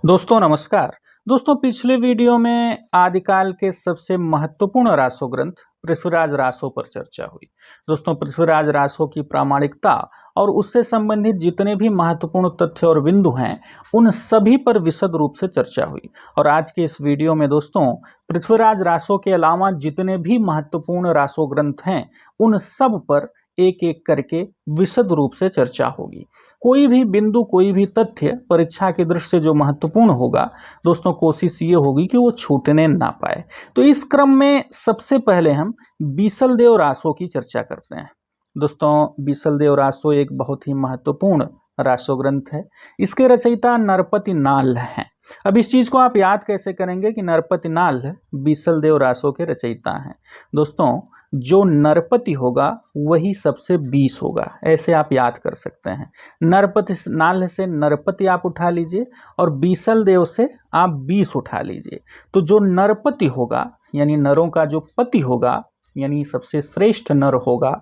दोस्तों नमस्कार। दोस्तों पिछले वीडियो में आदिकाल के सबसे महत्वपूर्ण रासो ग्रंथ पृथ्वीराज रासो पर चर्चा हुई। दोस्तों पृथ्वीराज रासो की प्रामाणिकता और उससे संबंधित जितने भी महत्वपूर्ण तथ्य और बिंदु हैं उन सभी पर विशद रूप से चर्चा हुई। और आज के इस वीडियो में दोस्तों पृथ्वीराज रासो के अलावा जितने भी महत्वपूर्ण रासो ग्रंथ हैं उन सब पर एक एक करके विशद रूप से चर्चा होगी। कोई भी बिंदु कोई भी तथ्य परीक्षा की दृष्टि से जो महत्वपूर्ण होगा दोस्तों कोशिश ये होगी कि वो छूटने ना पाए। तो इस क्रम में सबसे पहले हम बीसलदेव रासो की चर्चा करते हैं। दोस्तों बीसलदेव रासो एक बहुत ही महत्वपूर्ण रासो ग्रंथ है। इसके रचयिता नरपति नाल हैं। अब इस चीज को आप याद कैसे करेंगे कि नरपति नाल बीसलदेव रासो के रचयिता हैं। दोस्तों जो नरपति होगा वही सबसे 20 होगा, ऐसे आप याद कर सकते हैं। नरपति नाल से नरपति आप उठा लीजिए और बीसलदेव से आप 20 उठा लीजिए। तो जो नरपति होगा यानी नरों का जो पति होगा यानी सबसे श्रेष्ठ नर होगा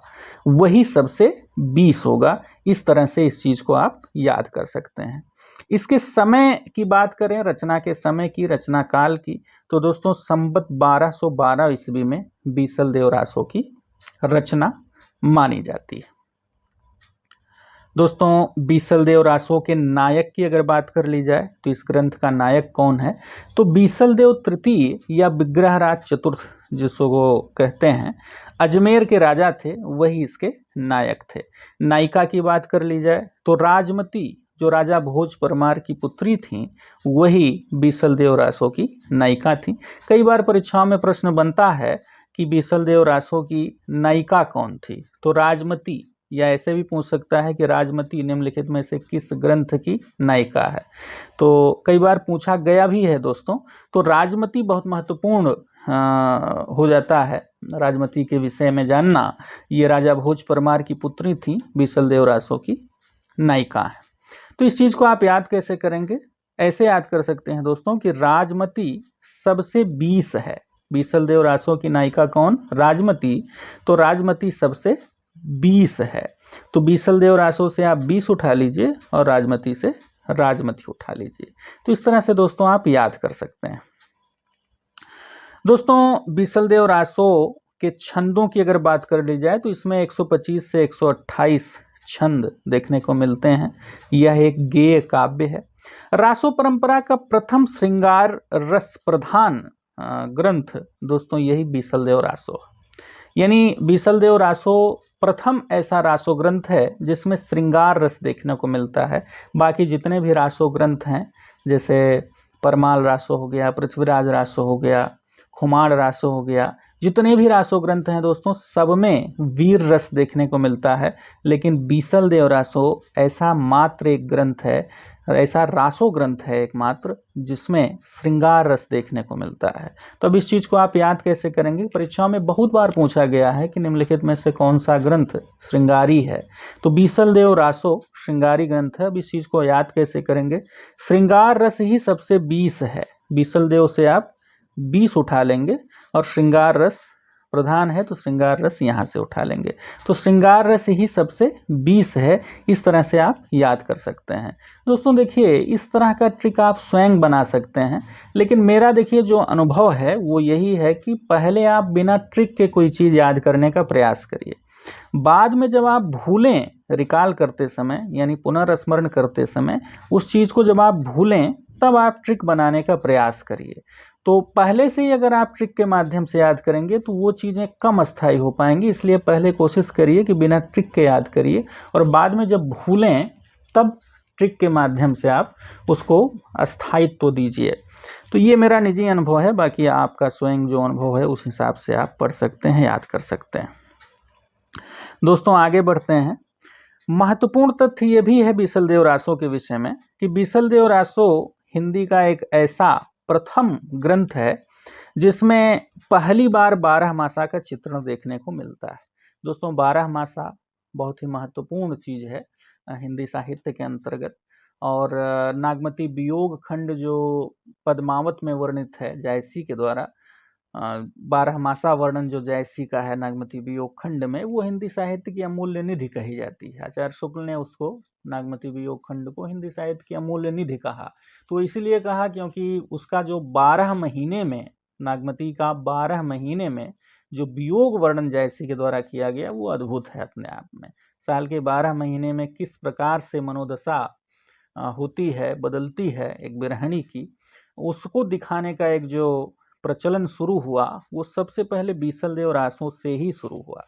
वही सबसे 20 होगा। इस तरह से इस चीज को आप याद कर सकते हैं। इसके समय की बात करें, रचना के समय की, रचना काल की, तो दोस्तों संवत 1212 ईस्वी में बीसलदेव रासो की रचना मानी जाती है। दोस्तों बीसलदेव रासो के नायक की अगर बात कर ली जाए तो इस ग्रंथ का नायक कौन है, तो बीसलदेव तृतीय या विग्रहराज चतुर्थ जिसको कहते हैं, अजमेर के राजा थे, वही इसके नायक थे। नायिका की बात कर ली जाए तो राजमती जो राजा भोज परमार की पुत्री थी वही बीसलदेव रासो की नायिका थी। कई बार परीक्षाओं में प्रश्न बनता है कि बीसलदेव रासो की नायिका कौन थी, तो राजमती, या ऐसे भी पूछ सकता है कि राजमती निम्नलिखित में से किस ग्रंथ की नायिका है। तो कई बार पूछा गया भी है दोस्तों। तो राजमती बहुत महत्वपूर्ण हो जाता है। राजमती के विषय में जानना, ये राजा भोज परमार की पुत्री थी, बीसलदेव रासो की नायिका है। तो इस चीज को आप याद कैसे करेंगे, ऐसे याद कर सकते हैं दोस्तों कि राजमती सबसे 20 है। बीसलदेव रासो की नायिका कौन, राजमती, तो राजमती सबसे 20 है। तो बीसलदेव रासो से आप 20 उठा लीजिए और राजमती से राजमती उठा लीजिए। तो इस तरह से दोस्तों आप याद कर सकते हैं। दोस्तों बीसलदेव रासो के छंदों की अगर बात कर ली जाए तो इसमें 125 से 128 छंद देखने को मिलते हैं। यह एक गेय काव्य है। रासो परंपरा का प्रथम श्रृंगार रस प्रधान ग्रंथ दोस्तों यही बीसलदेव रासो, यानी बीसलदेव रासो प्रथम ऐसा रासो ग्रंथ है जिसमें श्रृंगार रस देखने को मिलता है। बाकी जितने भी रासो ग्रंथ हैं जैसे परमाल रासो हो गया, पृथ्वीराज रासो हो गया, खुमार रासो हो गया, जितने भी रासो ग्रंथ हैं दोस्तों सब में वीर रस देखने को मिलता है। लेकिन बीसलदेव रासो ऐसा मात्र एक ग्रंथ है, ऐसा रासो ग्रंथ है एकमात्र जिसमें श्रृंगार रस देखने को मिलता है। तो अब इस चीज को आप याद कैसे करेंगे, परीक्षाओं में बहुत बार पूछा गया है कि निम्नलिखित में से कौन सा ग्रंथ श्रृंगारी है, तो बीसलदेव रासो श्रृंगारी ग्रंथ है। अब इस चीज को याद कैसे करेंगे, श्रृंगार रस ही सबसे 20 है। बीसलदेव से आप 20 उठा लेंगे और श्रृंगार रस प्रधान है तो श्रृंगार रस यहाँ से उठा लेंगे। तो श्रृंगार रस ही सबसे 20 है। इस तरह से आप याद कर सकते हैं। दोस्तों देखिए इस तरह का ट्रिक आप स्वयं बना सकते हैं, लेकिन मेरा देखिए जो अनुभव है वो यही है कि पहले आप बिना ट्रिक के कोई चीज़ याद करने का प्रयास करिए। बाद में जब आप भूलें रिकॉल करते समय यानी पुनर्स्मरण करते समय उस चीज़ को जब आप भूलें तब आप ट्रिक बनाने का प्रयास करिए। तो पहले से ही अगर आप ट्रिक के माध्यम से याद करेंगे तो वो चीज़ें कम अस्थायी हो पाएंगी। इसलिए पहले कोशिश करिए कि बिना ट्रिक के याद करिए और बाद में जब भूलें तब ट्रिक के माध्यम से आप उसको अस्थायित्व दीजिए। तो ये मेरा निजी अनुभव है, बाकी आपका स्वयं जो अनुभव है उस हिसाब से आप पढ़ सकते हैं, याद कर सकते हैं। दोस्तों आगे बढ़ते हैं। महत्वपूर्ण तथ्य ये भी है बीसलदेव रासो के विषय में कि बीसलदेव रासो हिंदी का एक ऐसा प्रथम ग्रंथ है जिसमें पहली बार 12 मासा का चित्रण देखने को मिलता है। दोस्तों 12 मासा बहुत ही महत्वपूर्ण चीज है हिंदी साहित्य के अंतर्गत। और नागमती वियोग खंड जो पद्मावत में वर्णित है जायसी के द्वारा, 12 मासा वर्णन जो जायसी का है नागमती वियोग खंड में, वो हिंदी साहित्य की अमूल्य निधि कही जाती है। आचार्य शुक्ल ने उसको नागमती वियोग खंड को हिंदी साहित्य की अमूल्य निधि कहा। तो इसीलिए कहा क्योंकि उसका जो 12 महीने में, नागमती का 12 महीने में जो वियोग वर्णन जयसी के द्वारा किया गया वो अद्भुत है अपने आप में। साल के 12 महीने में किस प्रकार से मनोदशा होती है, बदलती है एक विरहिणी की, उसको दिखाने का एक जो प्रचलन शुरू हुआ वो सबसे पहले बीसलदेव रासों से ही शुरू हुआ।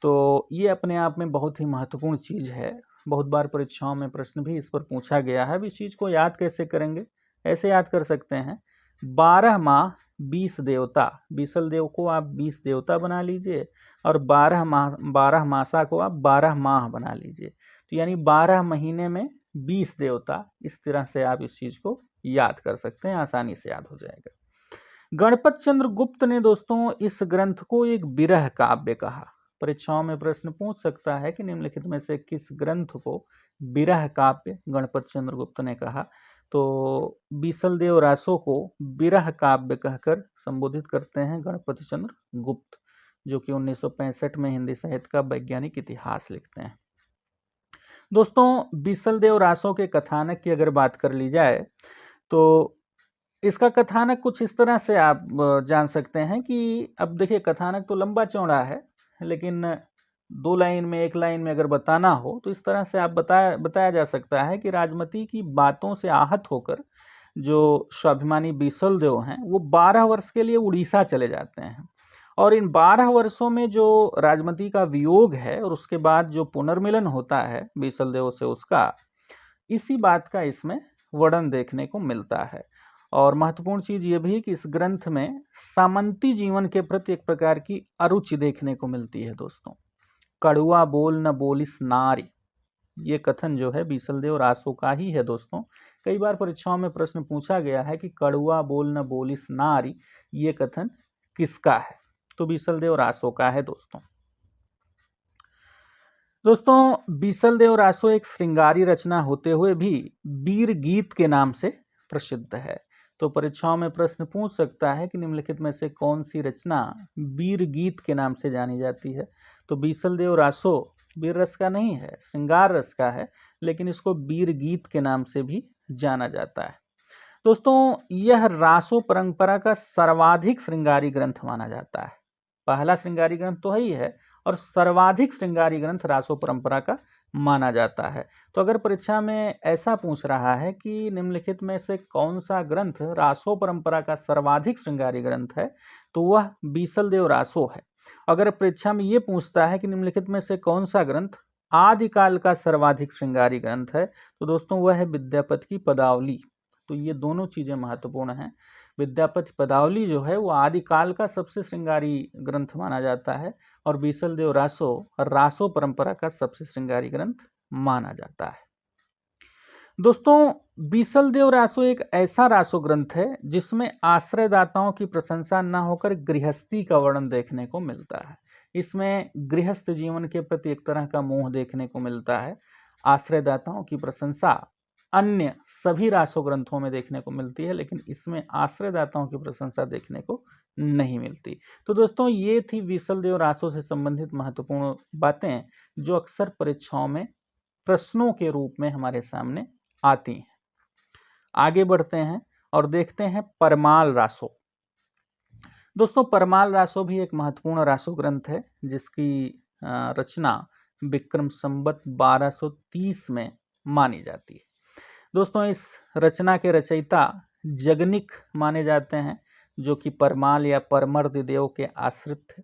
तो ये अपने आप में बहुत ही महत्वपूर्ण चीज़ है। बहुत बार परीक्षाओं में प्रश्न भी इस पर पूछा गया है। अब इस चीज़ को याद कैसे करेंगे? ऐसे याद कर सकते हैं, 12 माह 20 देवता, बीसल देव को आप 20 देवता बना लीजिए और 12 मासा को आप 12 माह बना लीजिए। तो यानी 12 महीने में 20 देवता, इस तरह से आप इस चीज़ को याद कर सकते हैं, आसानी से याद हो जाएगा। गणपत चंद्र गुप्त ने दोस्तों इस ग्रंथ को एक विरह काव्य कहा। परीक्षाओं में प्रश्न पूछ सकता है कि निम्नलिखित में से किस ग्रंथ को विरह काव्य गणपत चंद्र गुप्त ने कहा। तो बीसलदेव रासो को विरह काव्य कहकर संबोधित करते हैं गणपति चंद्र गुप्त, जो कि 1965 में हिंदी साहित्य का वैज्ञानिक इतिहास लिखते हैं। दोस्तों बीसलदेव रासो के कथानक की अगर बात कर ली जाए तो इसका कथानक कुछ इस तरह से आप जान सकते हैं कि अब देखिए कथानक तो लंबा चौड़ा है, लेकिन 2 लाइन में 1 लाइन में अगर बताना हो तो इस तरह से आप बताया जा सकता है कि राजमती की बातों से आहत होकर जो स्वाभिमानी बीसलदेव हैं वो 12 वर्ष के लिए उड़ीसा चले जाते हैं और इन 12 वर्षों में जो राजमती का वियोग है और उसके बाद जो पुनर्मिलन होता है बीसलदेव से उसका, इसी बात का इसमें वर्णन देखने को मिलता है। और महत्वपूर्ण चीज ये भी कि इस ग्रंथ में सामंती जीवन के प्रति एक प्रकार की अरुचि देखने को मिलती है दोस्तों। कड़ुआ बोल न बोलिस नारी, ये कथन जो है बीसलदेव रासो का ही है दोस्तों। कई बार परीक्षाओं में प्रश्न पूछा गया है कि कड़ुआ बोल न बोलिस नारी, ये कथन किसका है? तो बीसलदेव रासो का है दोस्तों। बीसलदेव रासो एक श्रृंगारी रचना होते हुए भी वीर गीत के नाम से प्रसिद्ध है। तो परीक्षाओं में प्रश्न पूछ सकता है कि निम्नलिखित में से कौन सी रचना वीर गीत के नाम से जानी जाती है? तो बीसलदेव रासो वीर रस का नहीं है, श्रृंगार रस का है, लेकिन इसको वीर गीत के नाम से भी जाना जाता है। दोस्तों यह रासो परंपरा का सर्वाधिक श्रृंगारी ग्रंथ माना जाता है। पहला श्रृंगारी ग्रंथ तो ही है और सर्वाधिक श्रृंगारी ग्रंथ रासो परंपरा का माना जाता है। तो अगर परीक्षा में ऐसा पूछ रहा है कि निम्नलिखित में से कौन सा ग्रंथ रासो परंपरा का सर्वाधिक श्रृंगारी ग्रंथ है, तो वह बीसलदेव रासो है। अगर परीक्षा में ये पूछता है कि निम्नलिखित में से कौन सा ग्रंथ आदिकाल का सर्वाधिक श्रृंगारी ग्रंथ है, तो दोस्तों वह है विद्यापति की पदावली। तो ये दोनों चीजें महत्वपूर्ण हैं। विद्यापति पदावली जो है वो आदिकाल का सबसे श्रृंगारी ग्रंथ माना जाता है और बीसलदेव रासो रासो परंपरा का सबसे श्रृंगारी ग्रंथ माना जाता है। दोस्तों बीसलदेव रासो एक ऐसा रासो ग्रंथ है जिसमें आश्रयदाताओं की प्रशंसा न होकर गृहस्थी का वर्णन देखने को मिलता है। इसमें गृहस्थ जीवन के प्रति एक तरह का मोह देखने को मिलता है। आश्रयदाताओं की प्रशंसा अन्य सभी रासो ग्रंथों में देखने को मिलती है, लेकिन इसमें आश्रयदाताओं की प्रशंसा देखने को नहीं मिलती। तो दोस्तों ये थी बीसलदेव रासो से संबंधित महत्वपूर्ण बातें जो अक्सर परीक्षाओं में प्रश्नों के रूप में हमारे सामने आती हैं। आगे बढ़ते हैं और देखते हैं परमाल रासो। दोस्तों परमाल रासो भी एक महत्वपूर्ण रासो ग्रंथ है जिसकी रचना विक्रम संवत 1230 में मानी जाती है। दोस्तों इस रचना के रचयिता जगनिक माने जाते हैं, जो कि परमाल या परमर्द देव के आश्रित थे।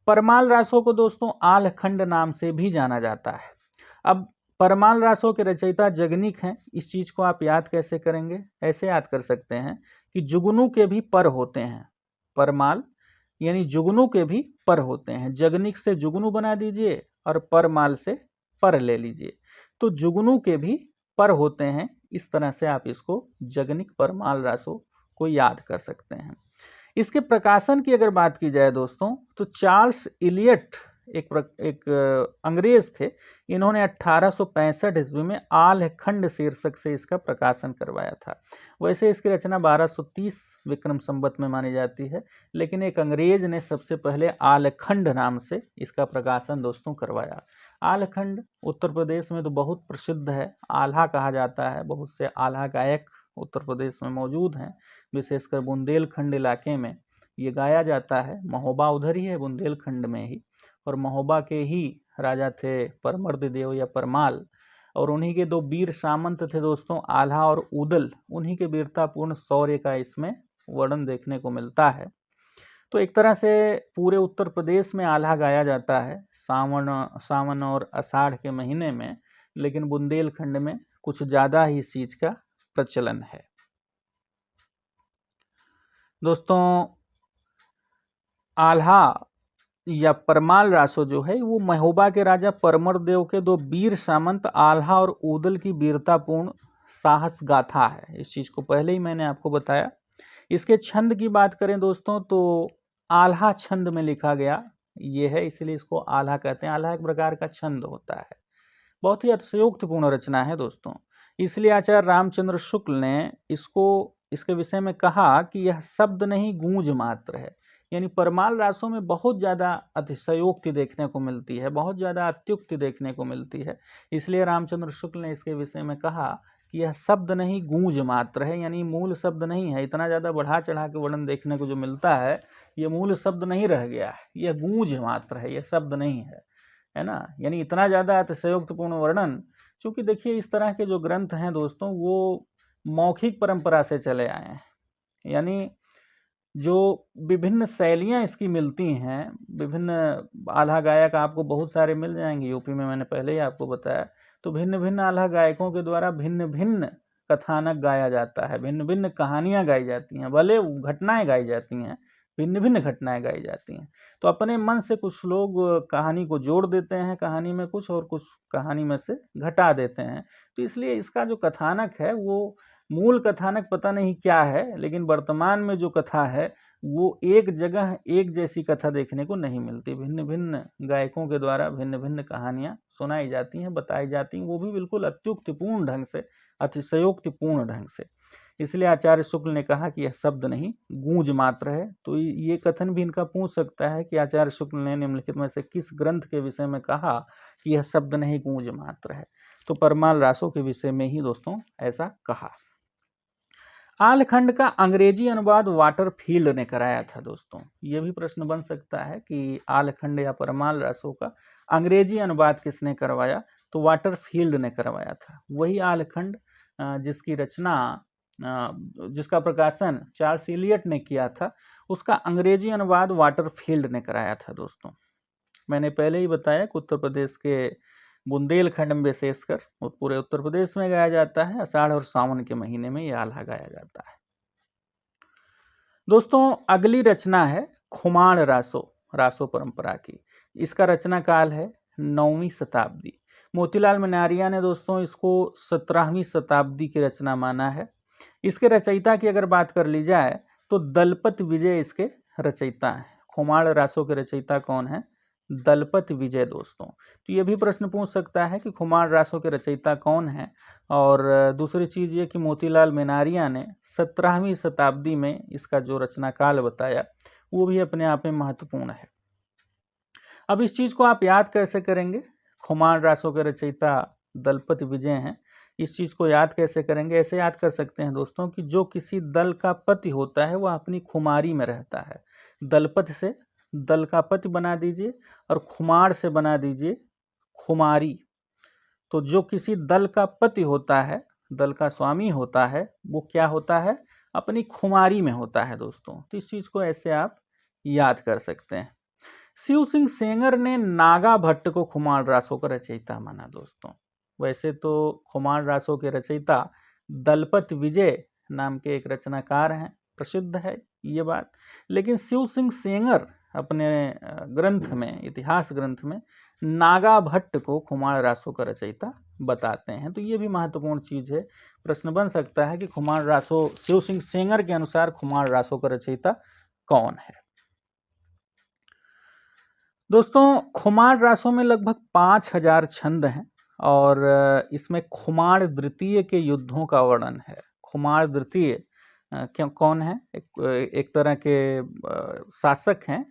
परमाल रासो को दोस्तों आलखंड नाम से भी जाना जाता है। अब परमाल रासो के रचयिता जगनिक हैं, इस चीज को आप याद कैसे करेंगे? ऐसे याद कर सकते हैं कि जुगनू के भी पर होते हैं। परमाल यानी जुगनू के भी पर होते हैं। जगनिक से जुगनू बना दीजिए और परमाल से पर ले लीजिए, तो जुगनू के भी पर होते हैं। इस तरह से आप इसको जगनिक परमाल रासो को याद कर सकते हैं। इसके प्रकाशन की अगर बात की जाए दोस्तों, तो चार्ल्स इलियट एक अंग्रेज थे। इन्होंने 1865 ईस्वी में आलखंड शीर्षक से इसका प्रकाशन करवाया था। वैसे इसकी रचना 1230 विक्रम संवत में मानी जाती है, लेकिन एक अंग्रेज ने सबसे पहले आलखंड नाम से इसका प्रकाशन दोस्तों करवाया। आलखंड उत्तर प्रदेश में तो बहुत प्रसिद्ध है, आल्हा कहा जाता है। बहुत से आल्हा गायक उत्तर प्रदेश में मौजूद हैं, विशेषकर बुंदेलखंड इलाके में ये गाया जाता है। महोबा उधर ही है, बुंदेलखंड में ही, और महोबा के ही राजा थे परमर्ददेव या परमाल, और उन्हीं के दो वीर सामंत थे दोस्तों, आल्हा और उदल। उन्हीं के वीरतापूर्ण शौर्य का इसमें वर्णन देखने को मिलता है। तो एक तरह से पूरे उत्तर प्रदेश में आल्हा गाया जाता है सावन और आषाढ़ के महीने में, लेकिन बुंदेलखंड में कुछ ज़्यादा ही इस चीज़ का प्रचलन है। दोस्तों, आल्हा या परमाल रासो जो है वो महोबा के राजा परमरदेव के दो वीर सामंत आल्हा और उदल की वीरतापूर्ण साहस गाथा है। इस चीज़ को पहले ही मैंने आपको बताया। इसके छंद की बात करें दोस्तों तो आल्हा छंद में लिखा गया ये है, इसलिए इसको आल्हा कहते हैं। आल्हा एक प्रकार का छंद होता है, बहुत ही अतिशयोक्तिपूर्ण रचना है दोस्तों। इसलिए आचार्य रामचंद्र शुक्ल ने इसके विषय में कहा कि यह शब्द नहीं गूंज मात्र है। यानी परमाल रासों में बहुत ज़्यादा अतिशयोक्ति देखने को मिलती है, बहुत ज़्यादा अत्युक्ति देखने को मिलती है। इसलिए रामचंद्र शुक्ल ने इसके विषय में कहा कि यह शब्द नहीं गूंज मात्र है, यानी मूल शब्द नहीं है। इतना ज़्यादा बढ़ा चढ़ा के वर्णन देखने को जो मिलता है, ये मूल शब्द नहीं रह गया है, यह गूंज मात्र है, यह शब्द नहीं है ना। यानी इतना ज़्यादा अतिशयोक्तिपूर्ण वर्णन, क्योंकि देखिए इस तरह के जो ग्रंथ हैं दोस्तों वो मौखिक परंपरा से चले आए हैं। यानी जो विभिन्न शैलियाँ इसकी मिलती हैं, विभिन्न आल्हा गायक आपको बहुत सारे मिल जाएंगे यूपी में, मैंने पहले ही आपको बताया। तो भिन्न भिन्न आल्हा गायकों के द्वारा भिन्न भिन्न कथानक गाया जाता है, भिन्न भिन्न कहानियाँ गाई जाती हैं, भले घटनाएं गाई जाती हैं, भिन्न भिन्न घटनाएं गाई जाती हैं। तो अपने मन से कुछ लोग कहानी को जोड़ देते हैं, कहानी में कुछ, और कुछ कहानी में से घटा देते हैं। तो इसलिए इसका जो कथानक है वो मूल कथानक पता नहीं क्या है, लेकिन वर्तमान में जो कथा है वो एक जगह एक जैसी कथा देखने को नहीं मिलती। भिन्न भिन्न गायकों के द्वारा भिन्न भिन्न कहानियाँ सुनाई जाती हैं, बताई जाती हैं, वो भी बिल्कुल अत्युक्तिपूर्ण ढंग से, अतिशयोक्तिपूर्ण ढंग से। इसलिए आचार्य शुक्ल ने कहा कि यह शब्द नहीं गूंज मात्र है। तो ये कथन भी इनका पूछ सकता है कि आचार्य शुक्ल ने निम्नलिखित में से किस ग्रंथ के विषय में कहा कि यह शब्द नहीं गूंज मात्र है। तो परमाल रासों के विषय में ही दोस्तों ऐसा कहा। आलखंड का अंग्रेजी अनुवाद वाटरफील्ड ने कराया था दोस्तों। ये भी प्रश्न बन सकता है कि आलखंड या परमाल रासों का अंग्रेजी अनुवाद किसने करवाया, तो वाटरफील्ड ने करवाया था। वही आलखंड जिसकी रचना, जिसका प्रकाशन चार्ल्स इलियट ने किया था, उसका अंग्रेजी अनुवाद वाटरफील्ड ने कराया था दोस्तों। मैंने पहले ही बताया कि उत्तर प्रदेश के बुंदेलखंड में विशेषकर पूरे उत्तर प्रदेश में गाया जाता है। आषाढ़ और सावन के महीने में यह आल्हा गाया जाता है। दोस्तों, अगली रचना है खुमाण रासो परंपरा की। इसका रचना काल है 9वीं शताब्दी। मोतीलाल मनारिया ने दोस्तों इसको 17वीं शताब्दी की रचना माना है। इसके रचयिता की अगर बात कर ली जाए तो दलपत विजय इसके रचयिता हैं। खुमाण रासो के रचयिता कौन है? दलपत विजय दोस्तों। तो ये भी प्रश्न पूछ सकता है कि खुमाण रासो के रचयिता कौन है। और दूसरी चीज़ ये कि मोतीलाल मनारिया ने 17वीं शताब्दी में इसका जो रचना काल बताया वो भी अपने आप में महत्वपूर्ण है। अब इस चीज़ को आप याद कैसे करेंगे? खुमाण रासो के रचयिता दलपत विजय हैं, इस चीज़ को याद कैसे करेंगे? ऐसे याद कर सकते हैं दोस्तों कि जो किसी दल का पति होता है वह अपनी खुमारी में रहता है। दलपत से दल का पति बना दीजिए और खुमार से बना दीजिए खुमारी। तो जो किसी दल का पति होता है, दल का स्वामी होता है, वो क्या होता है? अपनी खुमारी में होता है दोस्तों। तो इस चीज़ को ऐसे आप याद कर सकते हैं। शिव सिंह सेंगर ने नागा भट्ट को खुमार रासो का रचयिता माना दोस्तों। वैसे तो खुमार रासो के रचयिता दलपत विजय नाम के एक रचनाकार हैं, प्रसिद्ध है ये बात। लेकिन शिव सिंह सेंगर अपने ग्रंथ में, इतिहास ग्रंथ में, नागा भट्ट को खुमार रासो का रचयिता बताते हैं। तो ये भी महत्वपूर्ण चीज़ है। प्रश्न बन सकता है कि खुमार रासो, शिव सिंह सेंगर के अनुसार खुमार रासो का रचयिता कौन है? दोस्तों, खुमार रासों में लगभग 5000 छंद हैं और इसमें खुमार द्वितीय के युद्धों का वर्णन है। खुमार द्वितीय क्यों कौन है? एक तरह के शासक हैं,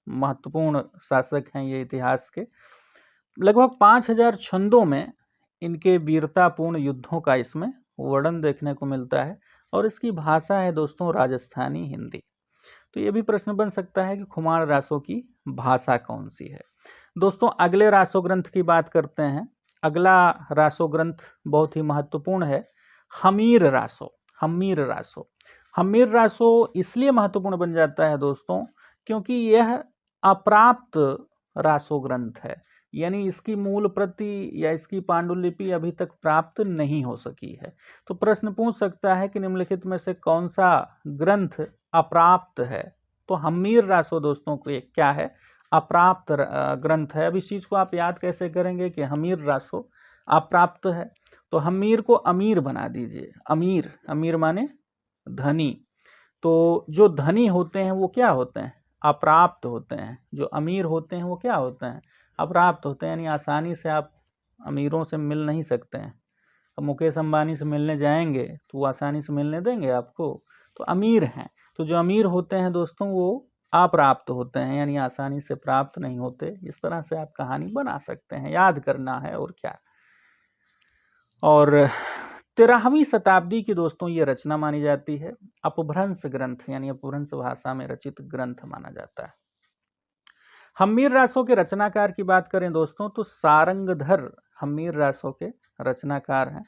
महत्वपूर्ण शासक हैं ये इतिहास के। लगभग 5000 छंदों में इनके वीरतापूर्ण युद्धों का इसमें वर्णन देखने को मिलता है और इसकी भाषा है दोस्तों राजस्थानी हिंदी। तो ये भी प्रश्न बन सकता है कि खुमार रासों की भाषा कौन सी है। दोस्तों अगले रासो ग्रंथ की बात करते हैं। अगला रासो ग्रंथ बहुत ही महत्वपूर्ण है, हमीर रासो। हमीर रासो, हमीर रासो इसलिए महत्वपूर्ण बन जाता है दोस्तों क्योंकि यह अप्राप्त रासो ग्रंथ है, यानी इसकी मूल प्रति या इसकी पांडुलिपि अभी तक प्राप्त नहीं हो सकी है। तो प्रश्न पूछ सकता है कि निम्नलिखित में से कौन सा ग्रंथ अप्राप्त है। तो हमीर रासो दोस्तों को क्या है, अप्राप्त ग्रंथ है। अब इस चीज को आप याद कैसे करेंगे कि हमीर रासो अप्राप्त है, तो हमीर को अमीर बना दीजिए। अमीर, अमीर माने धनी। तो जो धनी होते हैं वो क्या होते हैं, अप्राप्त होते हैं। जो अमीर होते हैं वो क्या होते हैं, अप्राप्त होते हैं, यानी आसानी से आप अमीरों से मिल नहीं सकते हैं। अब मुकेश अंबानी से मिलने जाएंगे तो वो आसानी से मिलने देंगे आपको, तो अमीर हैं। तो जो अमीर होते हैं दोस्तों वो अप्राप्त होते हैं, यानी आसानी से प्राप्त नहीं होते। इस तरह से आप कहानी बना सकते हैं, याद करना है और क्या। और 13वीं शताब्दी की दोस्तों ये रचना मानी जाती है। अपभ्रंश ग्रंथ यानी अपभ्रंश भाषा में रचित ग्रंथ माना जाता है। हमीर रासों के रचनाकार की बात करें दोस्तों तो सारंगधर हमीर रासों के रचनाकार हैं।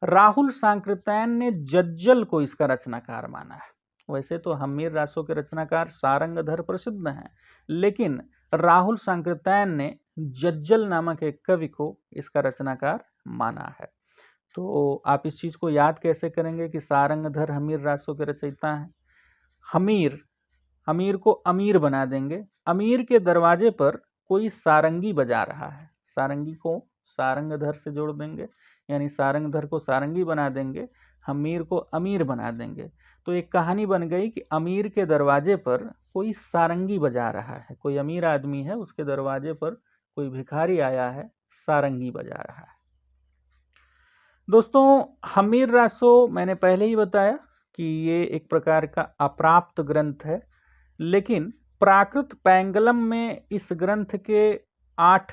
राहुल सांकृत्यायन ने जज्जल को इसका रचनाकार माना है। वैसे तो हमीर रासों के रचनाकार सारंगधर प्रसिद्ध हैं, लेकिन राहुल सांकृत्यायन ने जज्जल नामक एक कवि को इसका रचनाकार माना है। तो आप इस चीज को याद कैसे करेंगे कि सारंगधर हमीर रासों के रचयिता हैं। हमीर, अमीर को अमीर बना देंगे। अमीर के दरवाजे पर कोई सारंगी बजा रहा है, सारंगी को सारंगधर से जोड़ देंगे, यानी सारंगधर को सारंगी बना देंगे, हमीर को अमीर बना देंगे। तो एक कहानी बन गई कि अमीर के दरवाजे पर कोई सारंगी बजा रहा है। कोई अमीर आदमी है, उसके दरवाजे पर कोई भिखारी आया है, सारंगी बजा रहा है। दोस्तों हमीर रासो मैंने पहले ही बताया कि ये एक प्रकार का अप्राप्त ग्रंथ है, लेकिन प्राकृत पैंगलम में इस ग्रंथ के 8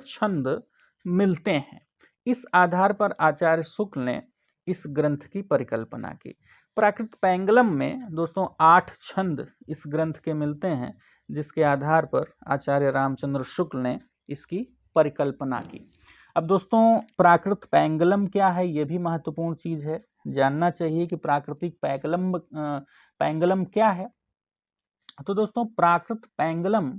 छंद मिलते हैं। इस आधार पर आचार्य शुक्ल ने इस ग्रंथ की परिकल्पना की। प्राकृत पैंगलम में दोस्तों 8 छंद इस ग्रंथ के मिलते हैं, जिसके आधार पर आचार्य रामचंद्र शुक्ल ने इसकी परिकल्पना की। अब दोस्तों प्राकृत पैंगलम क्या है, यह भी महत्वपूर्ण चीज है, जानना चाहिए कि प्राकृतिक पैंगलम क्या है। तो दोस्तों प्राकृत पैंगलम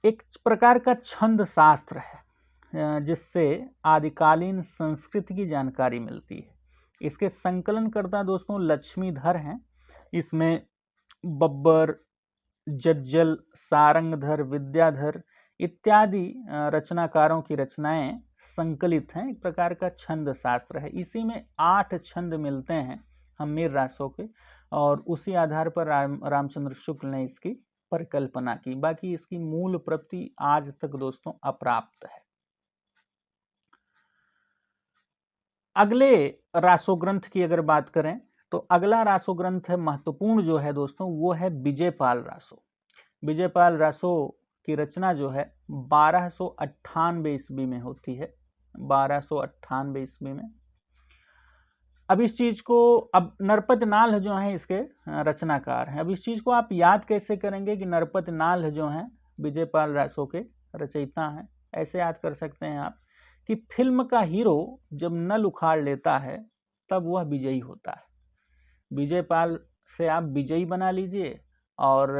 एक प्रकार का छंद शास्त्र है जिससे आदिकालीन संस्कृत की जानकारी मिलती है। इसके संकलनकर्ता दोस्तों लक्ष्मीधर हैं। इसमें बब्बर, जज्जल, सारंगधर, विद्याधर इत्यादि रचनाकारों की रचनाएं संकलित हैं। एक प्रकार का छंद शास्त्र है। इसी में 8 छंद मिलते हैं हमीर रासों के, और उसी आधार पर रामचंद्र शुक्ल ने इसकी परिकल्पना की। बाकी इसकी मूल प्रति आज तक दोस्तों अप्राप्त है। अगले रासो ग्रंथ की अगर बात करें तो अगला रासो ग्रंथ है महत्वपूर्ण जो है दोस्तों, वो है विजयपाल रासो। विजयपाल रासो की रचना जो है 1298 ईस्वी में होती है। 1298 ईस्वी में। अब इस चीज को, अब नरपत नाल जो है इसके रचनाकार हैं। अब इस चीज को आप याद कैसे करेंगे कि नरपत नाल जो हैं विजयपाल रासो के रचयिता हैं। ऐसे याद कर सकते हैं आप कि फिल्म का हीरो जब नल उखाड़ लेता है तब वह विजयी होता है। विजयपाल से आप विजयी बना लीजिए और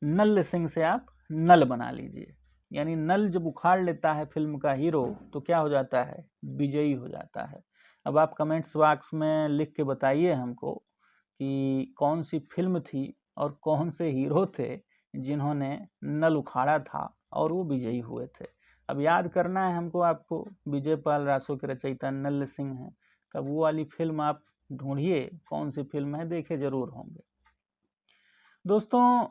नल सिंह से आप नल बना लीजिए। यानी नल जब उखाड़ लेता है फिल्म का हीरो तो क्या हो जाता है, विजयी हो जाता है। अब आप कमेंट्स बॉक्स में लिख के बताइए हमको कि कौन सी फिल्म थी और कौन से हीरो थे जिन्होंने नल उखाड़ा था और वो विजयी हुए थे। अब याद करना है हमको, आपको विजयपाल रासो के रचयिता नल सिंह हैं। कब वो वाली फिल्म आप ढूंढिए, कौन सी फिल्म है, देखे जरूर होंगे। दोस्तों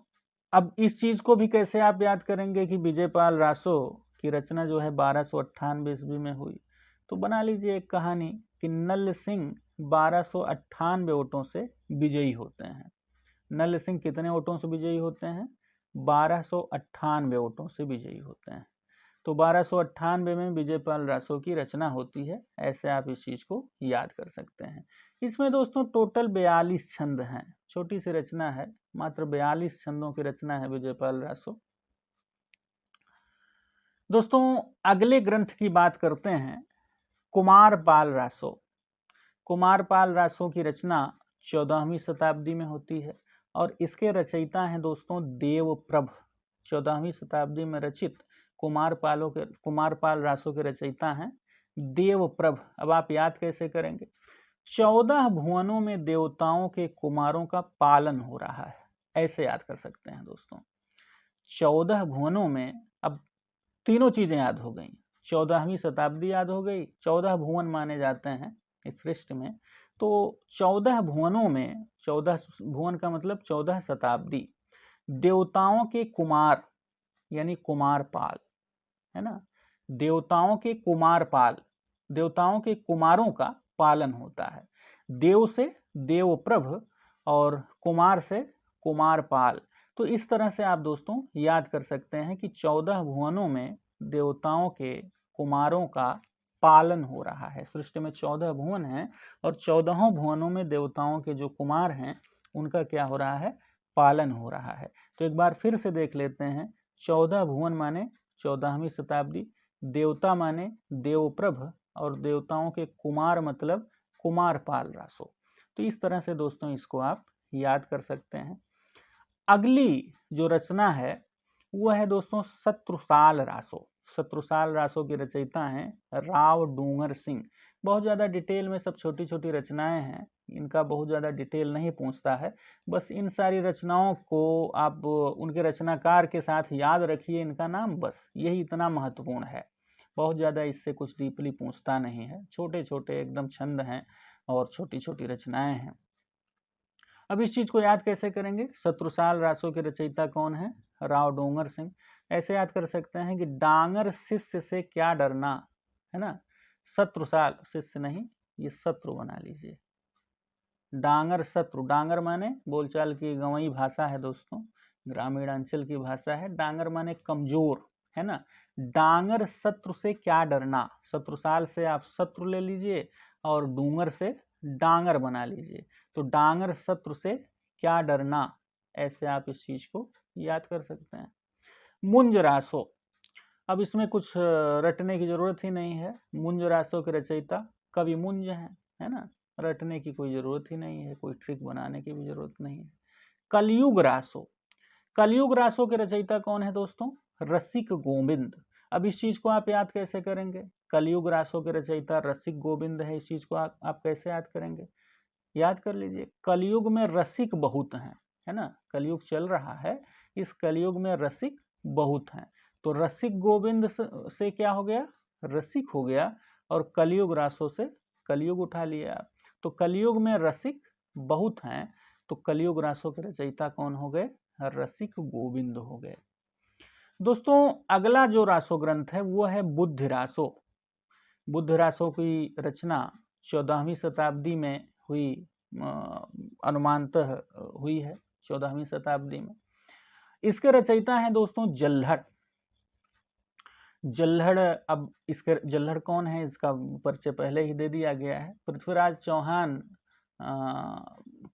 अब इस चीज को भी कैसे आप याद करेंगे कि विजयपाल रासो की रचना जो है 1298 ईस्वी में हुई। तो बना लीजिए एक कहानी कि नल सिंह 1298 वोटों से विजयी होते हैं। नल सिंह कितने वोटों से विजयी होते हैं, 1298 वोटों से विजयी होते हैं। तो 1298 में विजयपाल रासो की रचना होती है। ऐसे आप इस चीज को याद कर सकते हैं। इसमें दोस्तों टोटल 42 छंद हैं। छोटी सी रचना है, मात्र 42 छंदों की रचना है विजयपाल रासो। दोस्तों अगले ग्रंथ की बात करते हैं, कुमारपाल रासो। कुमारपाल रासो की रचना 14वीं शताब्दी में होती है और इसके रचयिता हैं दोस्तों देवप्रभ। 14वीं शताब्दी में रचित कुमारपाल रासो के रचयिता हैं देवप्रभ। अब आप याद कैसे करेंगे? 14 भुवनों में देवताओं के कुमारों का पालन हो रहा है, ऐसे याद कर सकते हैं दोस्तों। 14 भुवनों में, अब तीनों चीजें याद हो गई, 14वीं शताब्दी याद हो गई, 14 भुवन माने जाते हैं इस सृष्टि में। तो 14 भुवनों में, 14 भुवन का मतलब 14 शताब्दी, देवताओं के कुमार यानी कुमारपाल, है ना, देवताओं के कुमारपाल, देवताओं के कुमारों का पालन होता है। देव से देवप्रभ और कुमार से कुमारपाल। तो इस तरह से आप दोस्तों याद कर सकते हैं कि 14 भुवनों में देवताओं के कुमारों का पालन हो रहा है। सृष्टि में 14 भुवन हैं और 14 भुवनों में देवताओं के जो कुमार हैं उनका क्या हो रहा है? पालन हो रहा है। तो एक बार फिर से देख लेते हैं। 14 भुवन माने 14वीं शताब्दी, देवता माने देवप्रभ और देवताओं के कुमार मतलब कुमारपाल रासो। तो इस तरह से दोस्तों इसको आप याद कर सकते हैं। अगली जो रचना है वह है दोस्तों शत्रुसाल रासो। शत्रुसाल रासो की रचयिता हैं राव डूंगर सिंह। बहुत ज़्यादा डिटेल में सब छोटी छोटी रचनाएं हैं, इनका बहुत ज़्यादा डिटेल नहीं पूछता है। बस इन सारी रचनाओं को आप उनके रचनाकार के साथ याद रखिए इनका नाम, बस यही इतना महत्वपूर्ण है। बहुत ज़्यादा इससे कुछ डीपली पूछता नहीं है। छोटे छोटे एकदम छंद हैं और छोटी छोटी रचनाएं हैं। अब इस चीज को याद कैसे करेंगे? शत्रुसाल रासो के रचयिता कौन है? राव डोंगर सिंह। ऐसे याद कर सकते हैं कि डांगर शिष्य से क्या डरना, है ना। शत्रुसाल, शिष्य नहीं, ये शत्रु बना लीजिए। डांगर शत्रु, डांगर माने बोलचाल की गंवई भाषा है दोस्तों, ग्रामीण अंचल की भाषा है। डांगर माने कमजोर, है ना। डांगर शत्रु से क्या डरना, शत्रुसाल से आप शत्रु ले लीजिए और डूंगर से डांगर बना लीजिए। तो डांगर शत्रु से क्या डरना, ऐसे आप इस चीज को याद कर सकते हैं। मुंज रासो, अब इसमें कुछ रटने की जरूरत ही नहीं है। मुंज रासो के रचयिता कवि मुंज है ना। रटने की कोई जरूरत ही नहीं है, कोई ट्रिक बनाने की भी जरूरत नहीं है। कलयुग रासो, कलयुग रासो के रचयिता कौन है दोस्तों? रसिक गोविंद। अब इस चीज को आप याद कैसे करेंगे? कलयुग रासो के रचयिता रसिक गोविंद है, इस चीज को आप कैसे याद करेंगे? याद कर लीजिए, कलयुग में रसिक बहुत हैं, है ना। कलयुग चल रहा है, इस कलयुग में रसिक बहुत हैं। तो रसिक गोविंद से क्या हो गया? रसिक हो गया। और कलयुग रासो से कलयुग उठा लिया आप। तो कलयुग में रसिक बहुत हैं, तो कलयुग रासो के रचयिता कौन हो गए? रसिक गोविंद हो गए। दोस्तों अगला जो रासो ग्रंथ है वो है बुद्ध रासो। बुद्ध रासो की रचना 14वीं शताब्दी में हुई, अनुमानतः हुई है 14वीं शताब्दी में। इसके रचयिता हैं दोस्तों जल्हड़। जल्हड़, अब इसके जल्हड़ कौन है इसका परिचय पहले ही दे दिया गया है। पृथ्वीराज चौहान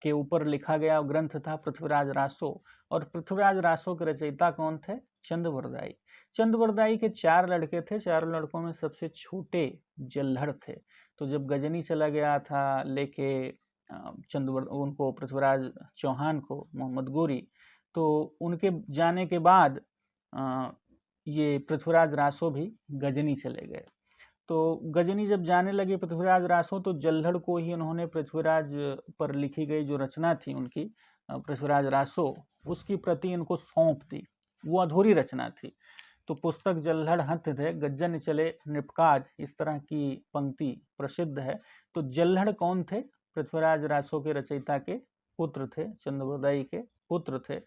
के ऊपर लिखा गया ग्रंथ था पृथ्वीराज रासो। और पृथ्वीराज रासो के रचयिता कौन थे? चंदवरदाई। चंदवरदाई के 4 लड़के थे, 4 लड़कों में सबसे छोटे जल्हड़ थे। तो जब गजनी चला गया था लेके उनको पृथ्वीराज चौहान को, मोहम्मद गोरी, तो उनके जाने के बाद ये पृथ्वीराज रासो भी गजनी चले गए। तो गजनी जब जाने लगे पृथ्वीराज रासो, तो जल्हड़ को ही उन्होंने पृथ्वीराज पर लिखी गई जो रचना थी उनकी, पृथ्वीराज रासो, उसकी प्रति इनको सौंप दी। वो अधूरी रचना थी। तो पुस्तक जल्हड़ हंत थे गज्जन चले निपकाज, इस तरह की पंक्ति प्रसिद्ध है। तो जल्हड़ कौन थे? पृथ्वीराज रासो के रचयिता के पुत्र थे, चंद्रवरदाई के पुत्र थे।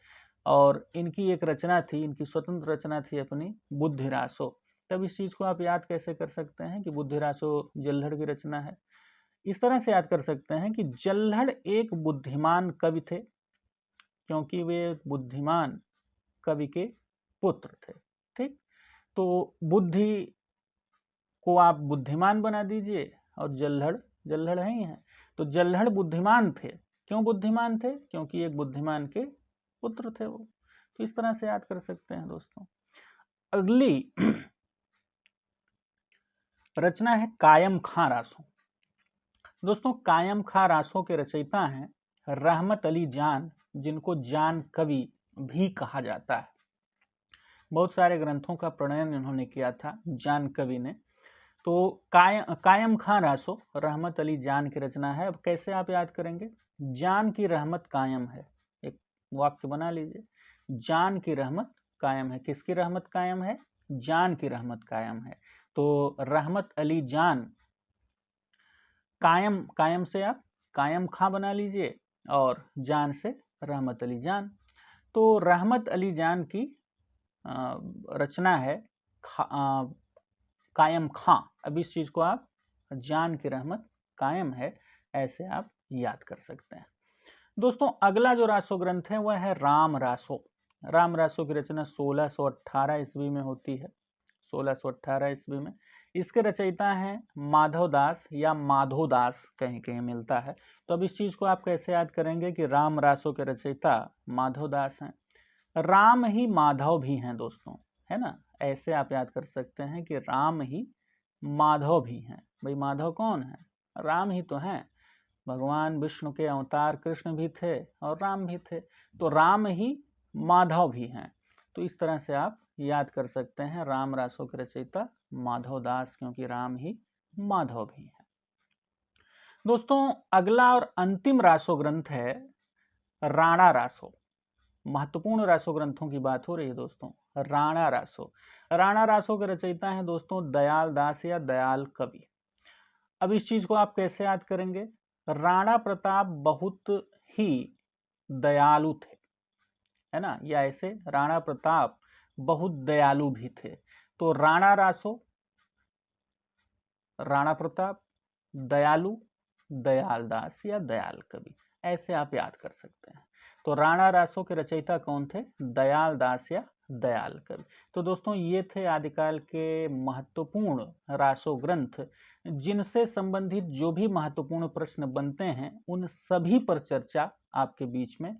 और इनकी एक रचना थी, इनकी स्वतंत्र रचना थी अपनी बुद्धि रासो। तब इस चीज को आप याद कैसे कर सकते हैं कि बुद्धि रासो जल्हड़ की रचना है? इस तरह से याद कर सकते हैं कि जल्हड़ एक बुद्धिमान कवि थे, क्योंकि वे बुद्धिमान कवि के पुत्र थे। ठीक, तो बुद्धि को आप बुद्धिमान बना दीजिए और जल्हड़ जल्हड़ है ही है, तो जल्हड़ बुद्धिमान थे। क्यों बुद्धिमान थे? क्योंकि एक बुद्धिमान के पुत्र थे वो। तो इस तरह से याद कर सकते हैं दोस्तों। अगली रचना है कायम खां रासो। दोस्तों कायम खां रासो के रचयिता हैं रहमत अली जान, जिनको जान कवि भी कहा जाता है। बहुत सारे ग्रंथों का प्रणयन इन्होंने किया था जान कवि ने। तो कायम खां रासो रहमत अली जान की रचना है। अब कैसे आप याद करेंगे? जान की रहमत कायम है, एक वाक्य बना लीजिए, जान की रहमत कायम है। किसकी रहमत कायम है? जान की रहमत कायम है। तो रहमत अली जान, कायम, कायम से आप कायम खां बना लीजिए और जान से रहमत अली जान। तो रहमत अली जान की रचना है कायम खां। अब इस चीज को आप जान की रहमत कायम है ऐसे आप याद कर सकते हैं। दोस्तों अगला जो रासो ग्रंथ है वह है राम रासो। राम रासो की रचना 1618 ईस्वी में होती है, 1618 ईस्वी में। इसके रचयिता हैं माधवदास या माधोदास, कहीं कहीं मिलता है। तो अब इस चीज को आप कैसे याद करेंगे कि राम रासो के रचयिता माधवदास हैं, राम ही माधव भी हैं दोस्तों, है ना। ऐसे आप याद कर सकते हैं कि राम ही माधव भी हैं। भाई माधव कौन है? राम ही तो हैं। भगवान विष्णु के अवतार कृष्ण भी थे और राम भी थे, तो राम ही माधव भी हैं। तो इस तरह से आप याद कर सकते हैं राम रासो के रचयिता माधवदास, क्योंकि राम ही माधव भी हैं। दोस्तों अगला और अंतिम रासो ग्रंथ है राणा रासो। महत्वपूर्ण रासो ग्रंथों की बात हो रही है दोस्तों। राणा रासो, राणा रासो के रचयिता हैं दोस्तों दयाल दास या दयाल कवि। अब इस चीज को आप कैसे याद करेंगे? राणा प्रताप बहुत ही दयालु थे, है ना, या ऐसे राणा प्रताप बहुत दयालु भी थे। तो राणा रासो, राणा प्रताप, दयालु, दयाल दास या दयाल कवि, ऐसे आप याद कर सकते हैं। तो राणा रासो के रचयिता कौन थे? दयाल दास या दयाल कवि। तो दोस्तों ये थे आदिकाल के महत्वपूर्ण रासो ग्रंथ, जिनसे संबंधित जो भी महत्वपूर्ण प्रश्न बनते हैं उन सभी पर चर्चा आपके बीच में